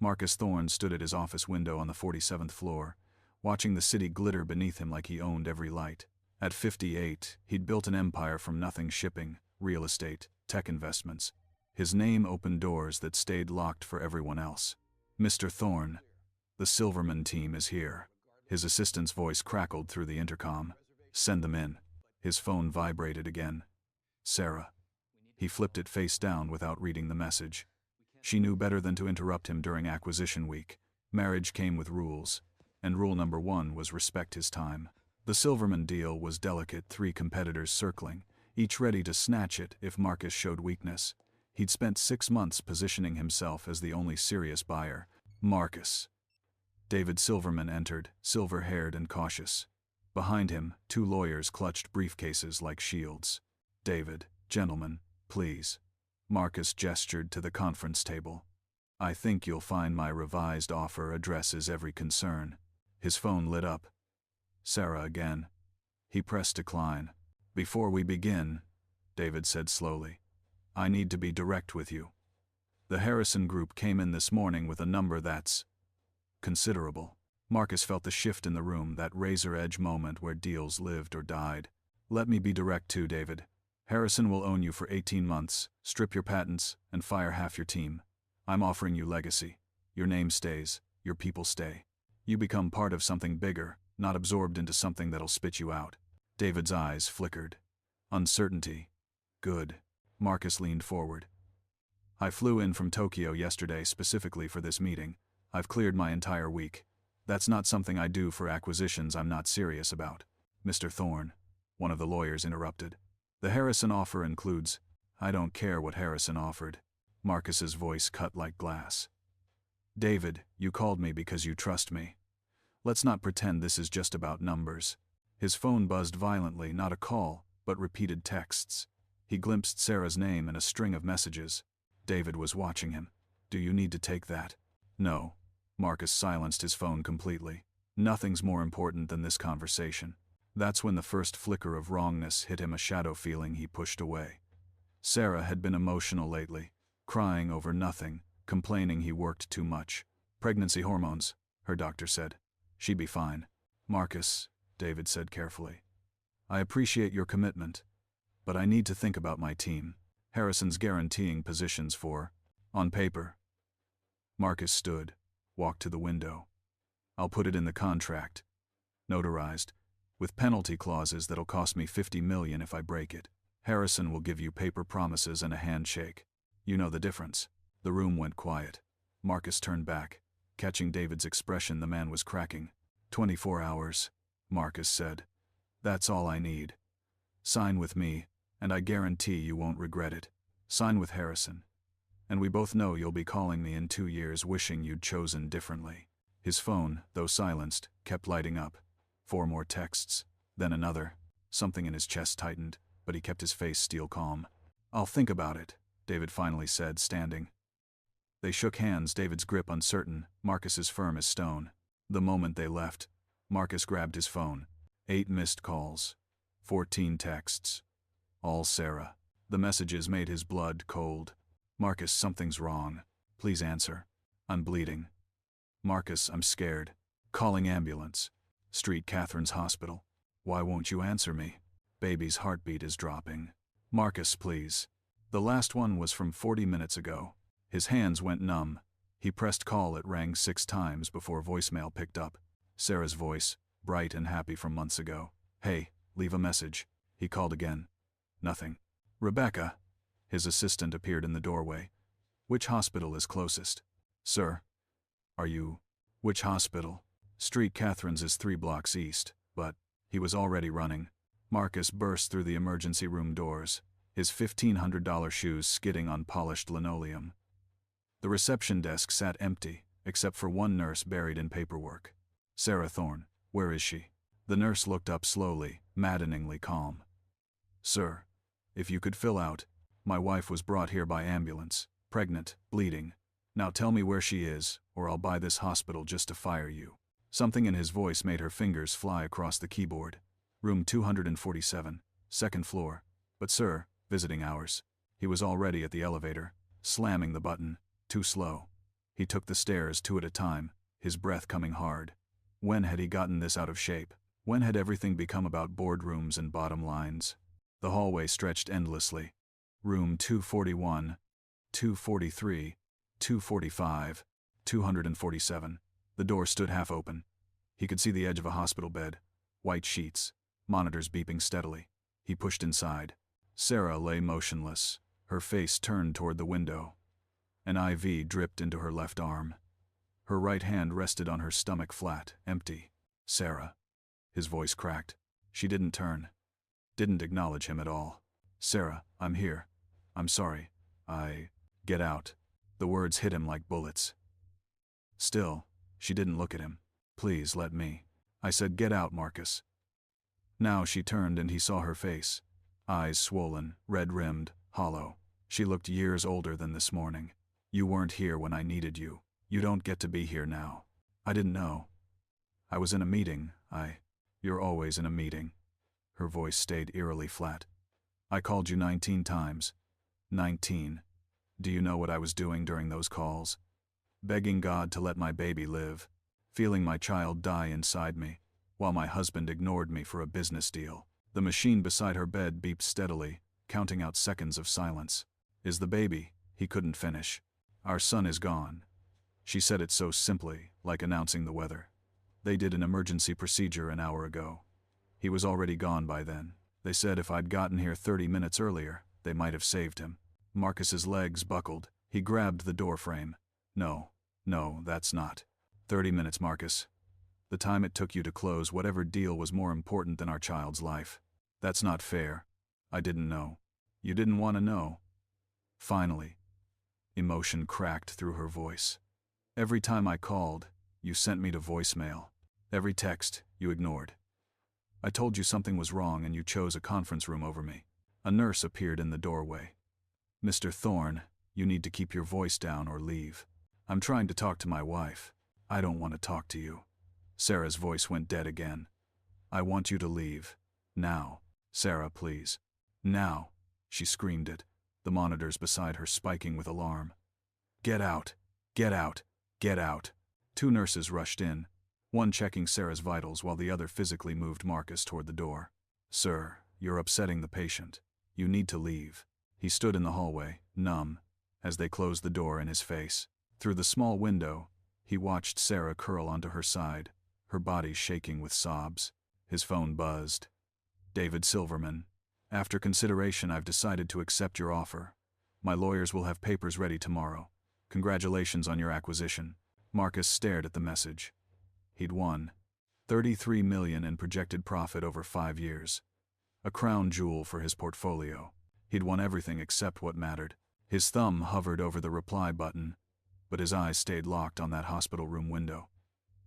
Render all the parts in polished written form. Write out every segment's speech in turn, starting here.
Marcus Thorne stood at his office window on the 47th floor, watching the city glitter beneath him like he owned every light. At 58, he'd built an empire from nothing: shipping, real estate, tech investments. His name opened doors that stayed locked for everyone else. "Mr. Thorne, the Silverman team is here." His assistant's voice crackled through the intercom. "Send them in." His phone vibrated again. "Sarah." He flipped it face down without reading the message. She knew better than to interrupt him during acquisition week. Marriage came with rules, and rule number 1 was respect his time. The Silverman deal was delicate, 3 competitors circling, each ready to snatch it if Marcus showed weakness. He'd spent 6 months positioning himself as the only serious buyer. Marcus. David Silverman entered, silver-haired and cautious. Behind him, 2 lawyers clutched briefcases like shields. "David, gentlemen, please." Marcus gestured to the conference table. "I think you'll find my revised offer addresses every concern." His phone lit up. Sarah again. He pressed decline. "Before we begin," David said slowly, "I need to be direct with you. The Harrison Group came in this morning with a number that's considerable." Marcus felt the shift in the room, that razor-edge moment where deals lived or died. "Let me be direct too, David. Harrison will own you for 18 months, strip your patents, and fire half your team. I'm offering you legacy. Your name stays, your people stay. You become part of something bigger, not absorbed into something that'll spit you out." David's eyes flickered. Uncertainty. Good. Marcus leaned forward. "I flew in from Tokyo yesterday specifically for this meeting. I've cleared my entire week. That's not something I do for acquisitions I'm not serious about." "Mr. Thorne," one of the lawyers interrupted. "The Harrison offer includes—" "I don't care what Harrison offered." Marcus's voice cut like glass. "David, you called me because you trust me. Let's not pretend this is just about numbers." His phone buzzed violently, not a call, but repeated texts. He glimpsed Sarah's name in a string of messages. David was watching him. "Do you need to take that?" "No." Marcus silenced his phone completely. "Nothing's more important than this conversation." That's when the first flicker of wrongness hit him, a shadow feeling he pushed away. Sarah had been emotional lately, crying over nothing, complaining he worked too much. "Pregnancy hormones," her doctor said. "She'd be fine." "Marcus," David said carefully, "I appreciate your commitment, but I need to think about my team. Harrison's guaranteeing positions for, on paper." Marcus stood, walked to the window. "I'll put it in the contract. Notarized, with penalty clauses that'll cost me $50 million if I break it. Harrison will give you paper promises and a handshake. You know the difference." The room went quiet. Marcus turned back. Catching David's expression, the man was cracking. 24 hours, Marcus said. "That's all I need. Sign with me, and I guarantee you won't regret it. Sign with Harrison. And we both know you'll be calling me in 2 years wishing you'd chosen differently." His phone, though silenced, kept lighting up. 4 more texts, then another. Something in his chest tightened, but he kept his face steel calm. "I'll think about it," David finally said, standing. They shook hands, David's grip uncertain, Marcus's firm as stone. The moment they left, Marcus grabbed his phone. 8 missed calls. 14 texts. All Sarah. The messages made his blood cold. "Marcus, something's wrong. Please answer. I'm bleeding." "Marcus, I'm scared. Calling ambulance. Street Catherine's hospital." "Why won't you answer me? Baby's heartbeat is dropping." "Marcus, please." The last one was from 40 minutes ago. His hands went numb. He pressed call. It rang 6 times before voicemail picked up. Sarah's voice, bright and happy from months ago. "Hey, leave a message." He called again. Nothing. "Rebecca." His assistant appeared in the doorway. "Which hospital is closest?" "Sir." "Are you?" "Which hospital?" "Street Catherine's is 3 blocks east." But he was already running. Marcus burst through the emergency room doors, his $1,500 shoes skidding on polished linoleum. The reception desk sat empty, except for one nurse buried in paperwork. "Sarah Thorne, where is she?" The nurse looked up slowly, maddeningly calm. "Sir, if you could fill out, my wife was brought here by ambulance, pregnant, bleeding. Now tell me where she is, or I'll buy this hospital just to fire you." Something in his voice made her fingers fly across the keyboard. "Room 247, 2nd floor. But sir, visiting hours." He was already at the elevator, slamming the button. Too slow. He took the stairs 2 at a time, his breath coming hard. When had he gotten this out of shape? When had everything become about boardrooms and bottom lines? The hallway stretched endlessly. Room 241, 243, 245, 247. The door stood half open. He could see the edge of a hospital bed, white sheets, monitors beeping steadily. He pushed inside. Sarah lay motionless, her face turned toward the window. An IV dripped into her left arm. Her right hand rested on her stomach flat, empty. Sarah. His voice cracked. She didn't turn. Didn't acknowledge him at all. Sarah, I'm here. I'm sorry. Get out. The words hit him like bullets. Still, she didn't look at him. Please let me. I said get out, Marcus. Now she turned and he saw her face. Eyes swollen, red-rimmed, hollow. She looked years older than this morning. You weren't here when I needed you. You don't get to be here now. I didn't know. I was in a meeting. You're always in a meeting. Her voice stayed eerily flat. I called you 19 times. 19. Do you know what I was doing during those calls? Begging God to let my baby live. Feeling my child die inside me, while my husband ignored me for a business deal. The machine beside her bed beeped steadily, counting out seconds of silence. Is the baby? He couldn't finish. Our son is gone. She said it so simply, like announcing the weather. They did an emergency procedure an hour ago. He was already gone by then. They said if I'd gotten here 30 minutes earlier, they might have saved him. Marcus's legs buckled. He grabbed the door frame. No, that's not. 30 minutes, Marcus. The time it took you to close whatever deal was more important than our child's life. That's not fair. I didn't know. You didn't want to know. Finally. Emotion cracked through her voice. Every time I called, you sent me to voicemail. Every text, you ignored. I told you something was wrong and you chose a conference room over me. A nurse appeared in the doorway. Mr. Thorne, you need to keep your voice down or leave. I'm trying to talk to my wife. I don't want to talk to you. Sarah's voice went dead again. I want you to leave. Now. Sarah, please. Now. She screamed it, the monitors beside her spiking with alarm. Get out. Get out. Get out. 2 nurses rushed in, one checking Sarah's vitals while the other physically moved Marcus toward the door. Sir, you're upsetting the patient. You need to leave. He stood in the hallway, numb, as they closed the door in his face. Through the small window, he watched Sarah curl onto her side, her body shaking with sobs. His phone buzzed. David Silverman. After consideration, I've decided to accept your offer. My lawyers will have papers ready tomorrow. Congratulations on your acquisition. Marcus stared at the message. He'd won. $33 million in projected profit over 5 years. A crown jewel for his portfolio. He'd won everything except what mattered. His thumb hovered over the reply button, but his eyes stayed locked on that hospital room window.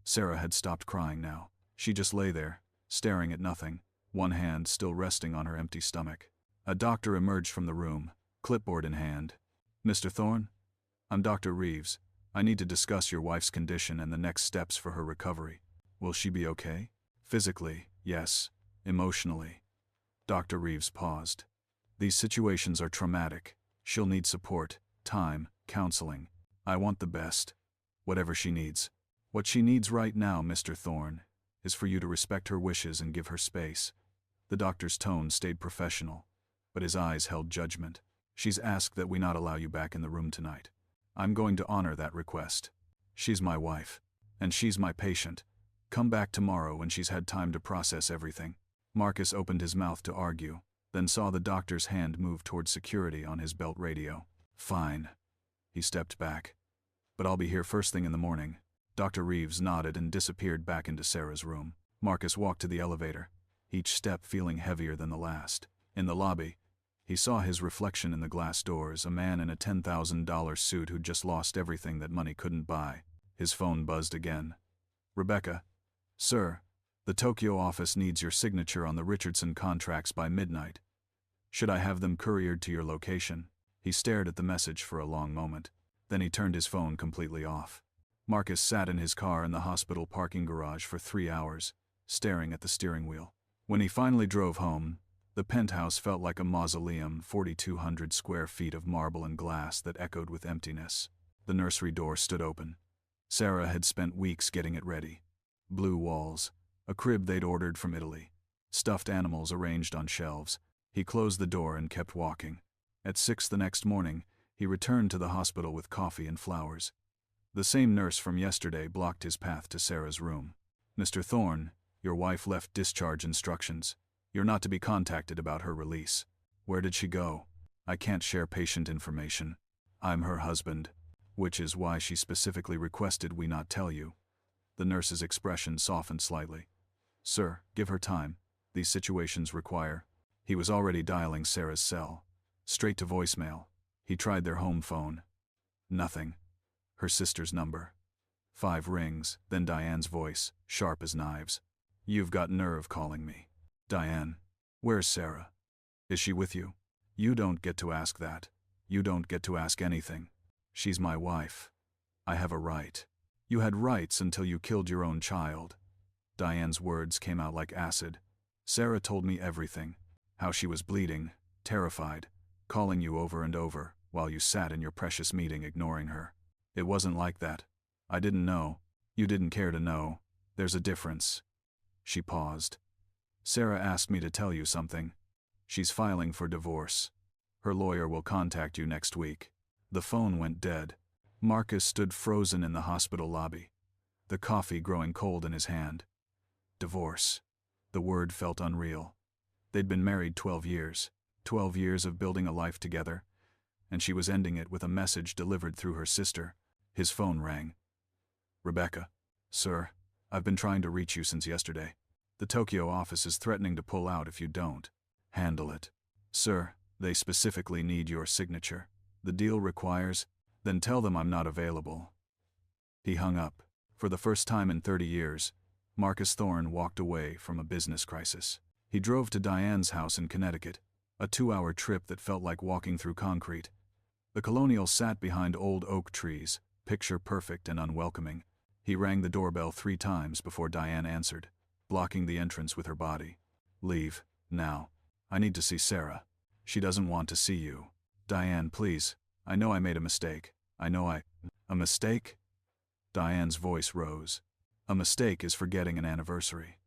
Sarah had stopped crying now. She just lay there, staring at nothing, one hand still resting on her empty stomach. A doctor emerged from the room, clipboard in hand. Mr. Thorne? I'm Dr. Reeves. I need to discuss your wife's condition and the next steps for her recovery. Will she be okay? Physically, yes. Emotionally. Dr. Reeves paused. These situations are traumatic. She'll need support, time, counseling. I want the best. Whatever she needs. What she needs right now, Mr. Thorne, is for you to respect her wishes and give her space. The doctor's tone stayed professional, but his eyes held judgment. She's asked that we not allow you back in the room tonight. I'm going to honor that request. She's my wife, and she's my patient. Come back tomorrow when she's had time to process everything. Marcus opened his mouth to argue, then saw the doctor's hand move toward security on his belt radio. Fine. He stepped back. But I'll be here first thing in the morning. Dr. Reeves nodded and disappeared back into Sarah's room. Marcus walked to the elevator, each step feeling heavier than the last. In the lobby, he saw his reflection in the glass doors, a man in a $10,000 suit who'd just lost everything that money couldn't buy. His phone buzzed again. Rebecca. Sir, the Tokyo office needs your signature on the Richardson contracts by midnight. Should I have them couriered to your location? He stared at the message for a long moment. Then he turned his phone completely off. Marcus sat in his car in the hospital parking garage for 3 hours, staring at the steering wheel. When he finally drove home, the penthouse felt like a mausoleum, 4,200 square feet of marble and glass that echoed with emptiness. The nursery door stood open. Sarah had spent weeks getting it ready. Blue walls, a crib they'd ordered from Italy, stuffed animals arranged on shelves. He closed the door and kept walking. At 6 the next morning, he returned to the hospital with coffee and flowers. The same nurse from yesterday blocked his path to Sarah's room. "Mr. Thorne, your wife left discharge instructions. You're not to be contacted about her release." "Where did she go?" "I can't share patient information. I'm her husband, which is why she specifically requested we not tell you." The nurse's expression softened slightly. "Sir, give her time. These situations require." He was already dialing Sarah's cell. Straight to voicemail. He tried their home phone. Nothing. Her sister's number. 5 rings, then Diane's voice, sharp as knives. "You've got nerve calling me." "Diane. Where's Sarah? Is she with you?" "You don't get to ask that. You don't get to ask anything. She's my wife. I have a right." "You had rights until you killed your own child." Diane's words came out like acid. "Sarah told me everything. How she was bleeding, terrified, calling you over and over, while you sat in your precious meeting ignoring her. It wasn't like that. I didn't know. You didn't care to know. There's a difference." She paused. "Sarah asked me to tell you something. She's filing for divorce. Her lawyer will contact you next week." The phone went dead. Marcus stood frozen in the hospital lobby, the coffee growing cold in his hand. Divorce. The word felt unreal. They'd been married 12 years, 12 years of building a life together, and she was ending it with a message delivered through her sister. His phone rang. "Rebecca." "Sir, I've been trying to reach you since yesterday. The Tokyo office is threatening to pull out if you don't handle it." "Sir, they specifically need your signature. The deal requires." "Then tell them I'm not available." He hung up. For the first time in 30 years, Marcus Thorne walked away from a business crisis. He drove to Diane's house in Connecticut, a 2-hour trip that felt like walking through concrete. The colonial sat behind old oak trees, picture perfect and unwelcoming. He rang the doorbell 3 times before Diane answered, blocking the entrance with her body. "Leave, now. I need to see Sarah." "She doesn't want to see you." "Diane, please. I know I made a mistake. I know I—" "A mistake?" Diane's voice rose. "A mistake is forgetting an anniversary.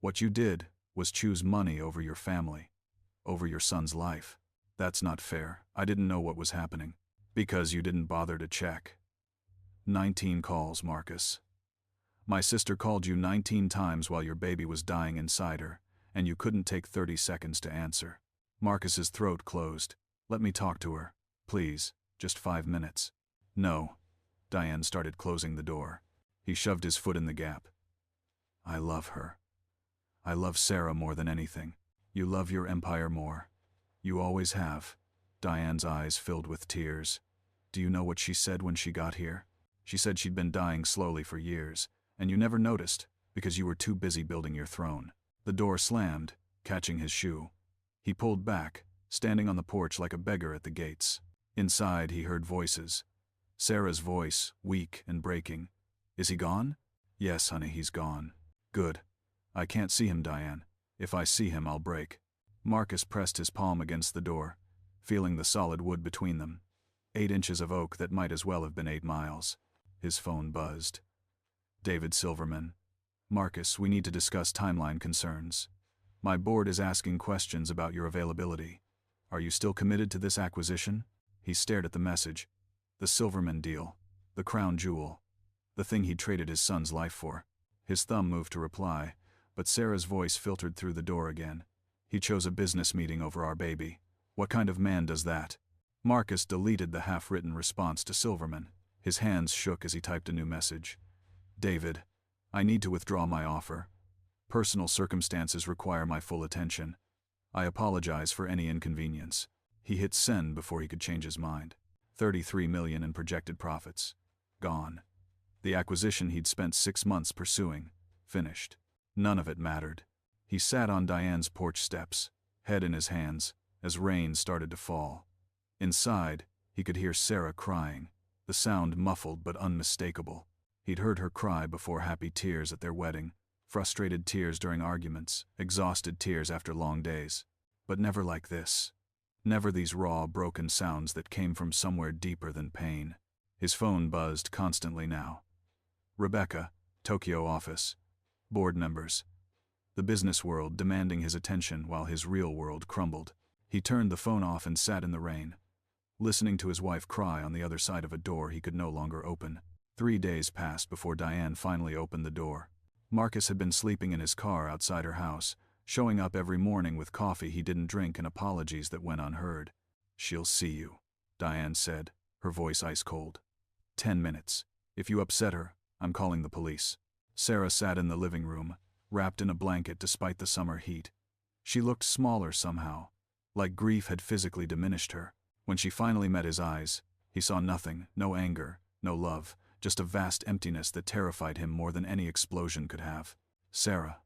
What you did was choose money over your family, over your son's life. That's not fair. I didn't know what was happening. Because you didn't bother to check." 19 calls, Marcus. My sister called you 19 times while your baby was dying inside her, and you couldn't take 30 seconds to answer. Marcus's throat closed. "Let me talk to her. Please, just 5 minutes." "No." Diane started closing the door. He shoved his foot in the gap. "I love her. I love Sarah more than anything. You love your empire more. You always have." Diane's eyes filled with tears. "Do you know what she said when she got here? She said she'd been dying slowly for years, and you never noticed, because you were too busy building your throne." The door slammed, catching his shoe. He pulled back, standing on the porch like a beggar at the gates. Inside he heard voices. Sarah's voice, weak and breaking. "Is he gone?" "Yes, honey, he's gone." "Good. I can't see him, Diane. If I see him, I'll break." Marcus pressed his palm against the door, feeling the solid wood between them. 8 inches of oak that might as well have been 8 miles. His phone buzzed. "David Silverman. Marcus, we need to discuss timeline concerns. My board is asking questions about your availability. Are you still committed to this acquisition?" He stared at the message. The Silverman deal. The crown jewel. The thing he'd traded his son's life for. His thumb moved to reply, but Sarah's voice filtered through the door again. "He chose a business meeting over our baby. What kind of man does that?" Marcus deleted the half-written response to Silverman. His hands shook as he typed a new message. "David, I need to withdraw my offer. Personal circumstances require my full attention. I apologize for any inconvenience." He hit send before he could change his mind. 33 million in projected profits. Gone. The acquisition he'd spent 6 months pursuing. Finished. None of it mattered. He sat on Diane's porch steps, head in his hands, as rain started to fall. Inside, he could hear Sarah crying, the sound muffled but unmistakable. He'd heard her cry before happy tears at their wedding, frustrated tears during arguments, exhausted tears after long days. But never like this. Never these raw, broken sounds that came from somewhere deeper than pain. His phone buzzed constantly now. Rebecca, Tokyo office. Board members. The business world demanding his attention while his real world crumbled. He turned the phone off and sat in the rain, listening to his wife cry on the other side of a door he could no longer open. 3 days passed before Diane finally opened the door. Marcus had been sleeping in his car outside her house, showing up every morning with coffee he didn't drink and apologies that went unheard. "She'll see you," Diane said, her voice ice cold. 10 minutes. If you upset her, I'm calling the police. Sarah sat in the living room, wrapped in a blanket despite the summer heat. She looked smaller somehow, like grief had physically diminished her. When she finally met his eyes, he saw nothing, no anger, no love, just a vast emptiness that terrified him more than any explosion could have. "Sarah.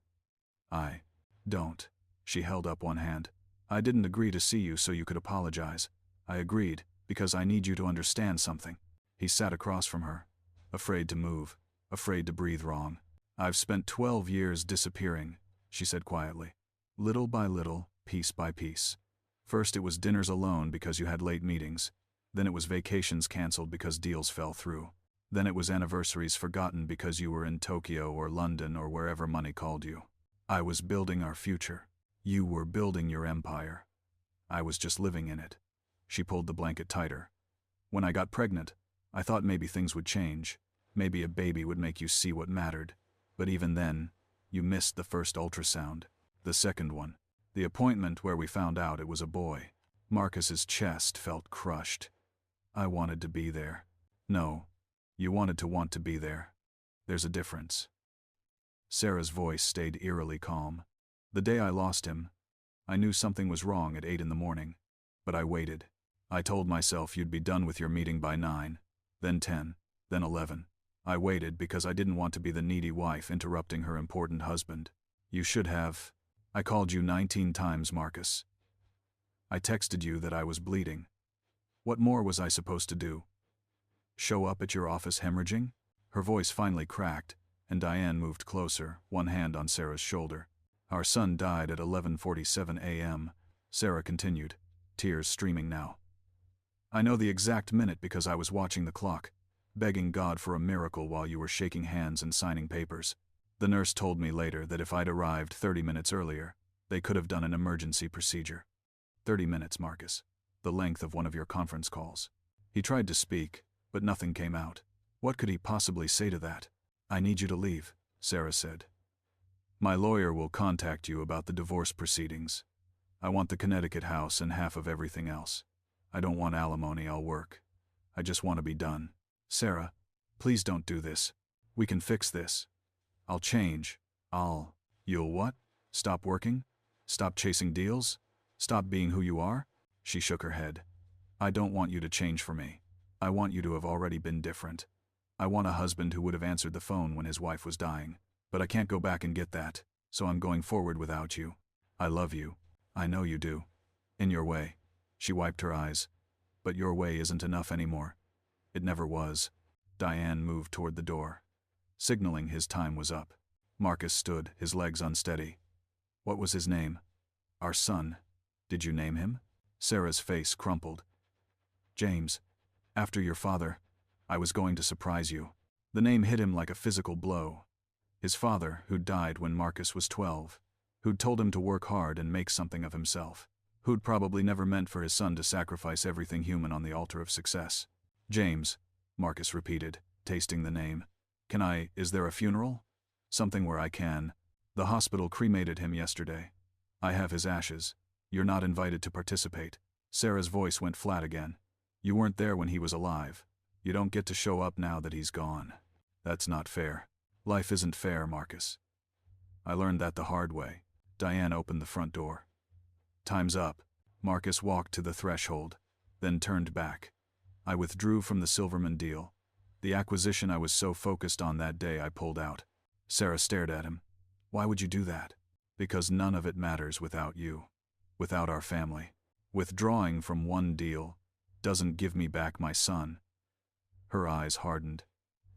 I don't." She held up one hand. "I didn't agree to see you so you could apologize. I agreed because I need you to understand something." He sat across from her, afraid to move, afraid to breathe wrong. "I've spent 12 years disappearing," she said quietly. "Little by little, piece by piece. First it was dinners alone because you had late meetings. Then it was vacations canceled because deals fell through. Then it was anniversaries forgotten because you were in Tokyo or London or wherever money called you. I was building our future. You were building your empire. I was just living in it." She pulled the blanket tighter. "When I got pregnant, I thought maybe things would change. Maybe a baby would make you see what mattered. But even then, you missed the first ultrasound. The second one. The appointment where we found out it was a boy." Marcus's chest felt crushed. "I wanted to be there." "No. You wanted to want to be there. There's a difference." Sarah's voice stayed eerily calm. "The day I lost him, I knew something was wrong at 8 in the morning. But I waited. I told myself you'd be done with your meeting by 9, then 10, then 11. I waited because I didn't want to be the needy wife interrupting her important husband. You should have. I called you 19 times, Marcus. I texted you that I was bleeding. What more was I supposed to do? Show up at your office hemorrhaging?" Her voice finally cracked, and Diane moved closer, one hand on Sarah's shoulder. "Our son died at 11:47 a.m., Sarah continued, tears streaming now. "I know the exact minute because I was watching the clock, begging God for a miracle while you were shaking hands and signing papers. The nurse told me later that if I'd arrived 30 minutes earlier, they could have done an emergency procedure. 30 minutes, Marcus. The length of one of your conference calls." He tried to speak, but nothing came out. What could he possibly say to that? "I need you to leave," Sarah said. "My lawyer will contact you about the divorce proceedings. I want the Connecticut house and half of everything else. I don't want alimony, I'll work. I just want to be done. Sarah, please don't do this. We can fix this. I'll change. You'll what? Stop working? Stop chasing deals? Stop being who you are?" She shook her head. "I don't want you to change for me. I want you to have already been different. I want a husband who would have answered the phone when his wife was dying. But I can't go back and get that, so I'm going forward without you. I love you. I know you do. In your way." She wiped her eyes. "But your way isn't enough anymore. It never was." Diane moved toward the door, signaling his time was up. Marcus stood, his legs unsteady. "What was his name?" "Our son. Did you name him?" Sarah's face crumpled. "James. After your father, I was going to surprise you." The name hit him like a physical blow. His father, who'd died when Marcus was 12, who'd told him to work hard and make something of himself, who'd probably never meant for his son to sacrifice everything human on the altar of success. "James," Marcus repeated, tasting the name. Is there a funeral? Something where I can. The hospital cremated him yesterday. I have his ashes. You're not invited to participate." Sarah's voice went flat again. "You weren't there when he was alive. You don't get to show up now that he's gone. That's not fair. Life isn't fair, Marcus. I learned that the hard way." Diane opened the front door. "Time's up." Marcus walked to the threshold, then turned back. "I withdrew from the Silverman deal. The acquisition I was so focused on that day I pulled out." Sarah stared at him. "Why would you do that?" "Because none of it matters without you. Without our family. Withdrawing from one deal doesn't give me back my son." Her eyes hardened.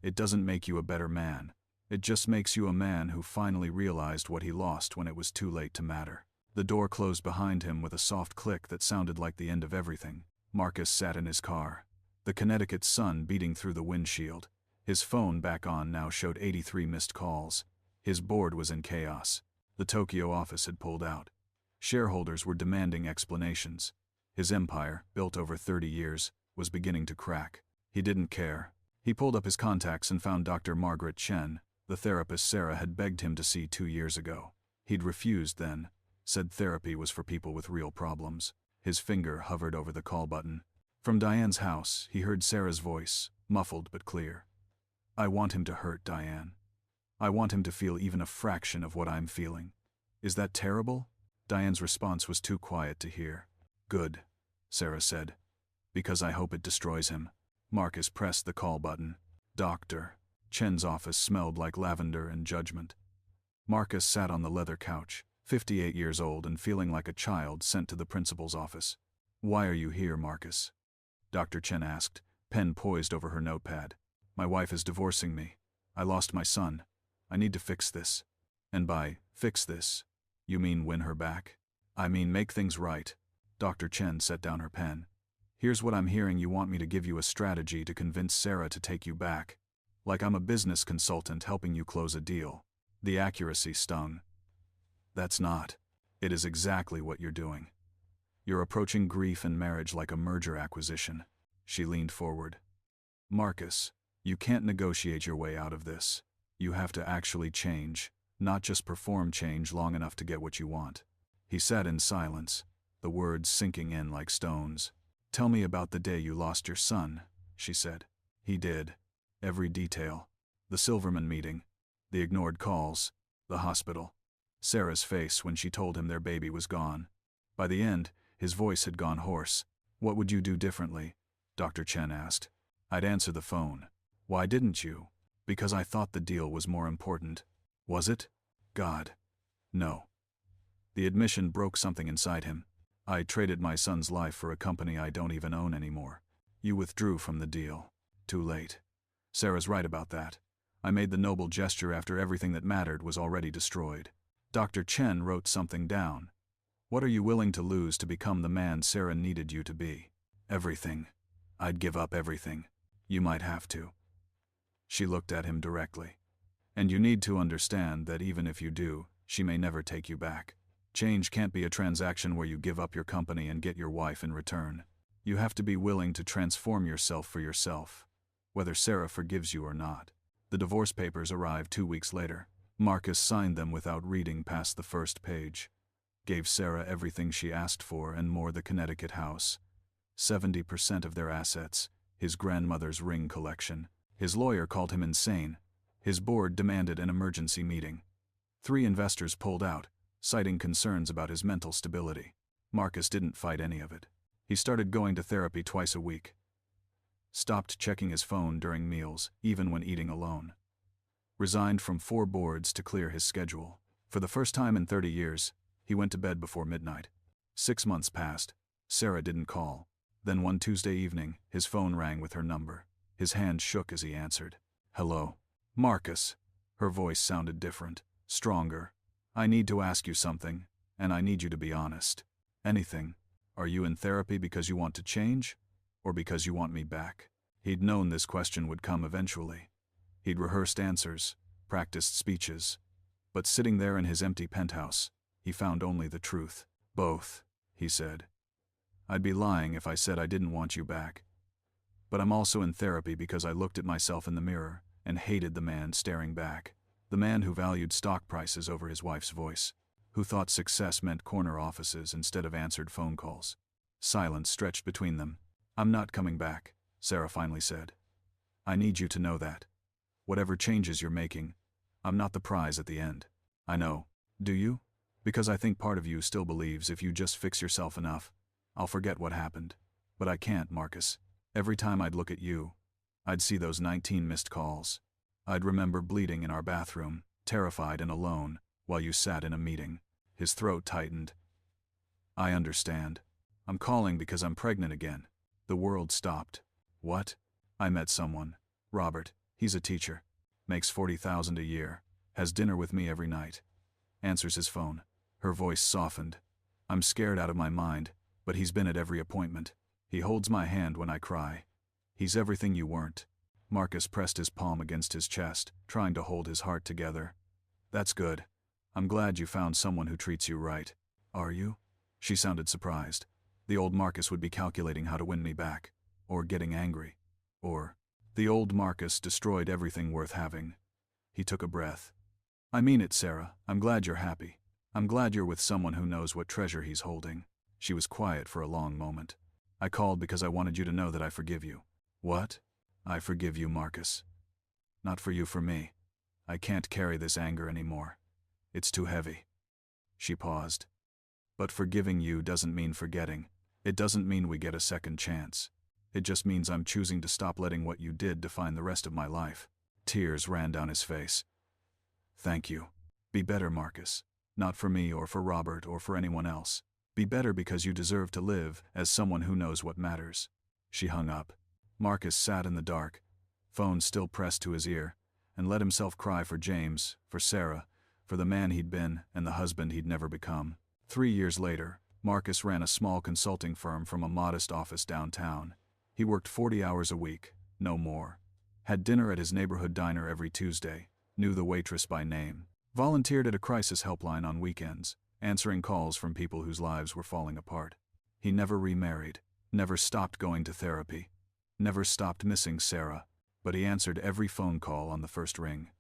"It doesn't make you a better man. It just makes you a man who finally realized what he lost when it was too late to matter." The door closed behind him with a soft click that sounded like the end of everything. Marcus sat in his car, The Connecticut sun beating through the windshield. His phone back on now showed 83 missed calls. His board was in chaos. The Tokyo office had pulled out. Shareholders were demanding explanations. His empire, built over 30 years, was beginning to crack. He didn't care. He pulled up his contacts and found Dr. Margaret Chen, the therapist Sarah had begged him to see 2 years ago. He'd refused then, said therapy was for people with real problems. His finger hovered over the call button. From Diane's house, he heard Sarah's voice, muffled but clear. I want him to hurt Diane. I want him to feel even a fraction of what I'm feeling. Is that terrible? Diane's response was too quiet to hear. Good, Sarah said. Because I hope it destroys him. Marcus pressed the call button. Doctor. Chen's office smelled like lavender and judgment. Marcus sat on the leather couch, 58 years old and feeling like a child sent to the principal's office. Why are you here, Marcus? Dr. Chen asked, pen poised over her notepad. My wife is divorcing me. I lost my son. I need to fix this. And by fix this, you mean win her back? I mean make things right. Dr. Chen set down her pen. Here's what I'm hearing: you want me to give you a strategy to convince Sarah to take you back. Like I'm a business consultant helping you close a deal. The accuracy stung. That's not. It is exactly what you're doing. You're approaching grief and marriage like a merger acquisition. She leaned forward. Marcus, you can't negotiate your way out of this. You have to actually change, not just perform change long enough to get what you want. He sat in silence, the words sinking in like stones. Tell me about the day you lost your son, she said. He did. Every detail. The Silverman meeting. The ignored calls. The hospital. Sarah's face when she told him their baby was gone. By the end, his voice had gone hoarse. What would you do differently? Dr. Chen asked. I'd answer the phone. Why didn't you? Because I thought the deal was more important. Was it? God. No. The admission broke something inside him. I traded my son's life for a company I don't even own anymore. You withdrew from the deal. Too late. Sarah's right about that. I made the noble gesture after everything that mattered was already destroyed. Dr. Chen wrote something down. What are you willing to lose to become the man Sarah needed you to be? Everything. I'd give up everything. You might have to. She looked at him directly. And you need to understand that even if you do, she may never take you back. Change can't be a transaction where you give up your company and get your wife in return. You have to be willing to transform yourself for yourself, whether Sarah forgives you or not. The divorce papers arrived 2 weeks later. Marcus signed them without reading past the first page. Gave Sarah everything she asked for and more: the Connecticut house. 70% of their assets, his grandmother's ring collection. His lawyer called him insane. His board demanded an emergency meeting. 3 investors pulled out, citing concerns about his mental stability. Marcus didn't fight any of it. He started going to therapy twice a week. Stopped checking his phone during meals, even when eating alone. Resigned from 4 boards to clear his schedule. For the first time in 30 years, he went to bed before midnight. 6 months passed. Sarah didn't call. Then one Tuesday evening, his phone rang with her number. His hand shook as he answered. Hello. Marcus. Her voice sounded different, stronger. I need to ask you something, and I need you to be honest. Anything. Are you in therapy because you want to change, or because you want me back? He'd known this question would come eventually. He'd rehearsed answers, practiced speeches. But sitting there in his empty penthouse, he found only the truth. Both, he said. I'd be lying if I said I didn't want you back. But I'm also in therapy because I looked at myself in the mirror and hated the man staring back. The man who valued stock prices over his wife's voice. Who thought success meant corner offices instead of answered phone calls. Silence stretched between them. I'm not coming back, Sarah finally said. I need you to know that. Whatever changes you're making, I'm not the prize at the end. I know. Do you? Because I think part of you still believes if you just fix yourself enough, I'll forget what happened. But I can't, Marcus. Every time I'd look at you, I'd see those 19 missed calls. I'd remember bleeding in our bathroom, terrified and alone, while you sat in a meeting. His throat tightened. I understand. I'm calling because I'm pregnant again. The world stopped. What? I met someone. Robert. He's a teacher. Makes $40,000 a year. Has dinner with me every night. Answers his phone. Her voice softened. I'm scared out of my mind, but he's been at every appointment. He holds my hand when I cry. He's everything you weren't. Marcus pressed his palm against his chest, trying to hold his heart together. That's good. I'm glad you found someone who treats you right. Are you? She sounded surprised. The old Marcus would be calculating how to win me back. Or getting angry. Or, the old Marcus destroyed everything worth having. He took a breath. I mean it, Sarah. I'm glad you're happy. I'm glad you're with someone who knows what treasure he's holding. She was quiet for a long moment. I called because I wanted you to know that I forgive you. What? I forgive you, Marcus. Not for you, for me. I can't carry this anger anymore. It's too heavy. She paused. But forgiving you doesn't mean forgetting. It doesn't mean we get a second chance. It just means I'm choosing to stop letting what you did define the rest of my life. Tears ran down his face. Thank you. Be better, Marcus. Not for me or for Robert or for anyone else. Be better because you deserve to live as someone who knows what matters. She hung up. Marcus sat in the dark, phone still pressed to his ear, and let himself cry for James, for Sarah, for the man he'd been and the husband he'd never become. 3 years later, Marcus ran a small consulting firm from a modest office downtown. He worked 40 hours a week, no more. Had dinner at his neighborhood diner every Tuesday, knew the waitress by name. Volunteered at a crisis helpline on weekends, answering calls from people whose lives were falling apart. He never remarried, never stopped going to therapy, never stopped missing Sarah, but he answered every phone call on the first ring.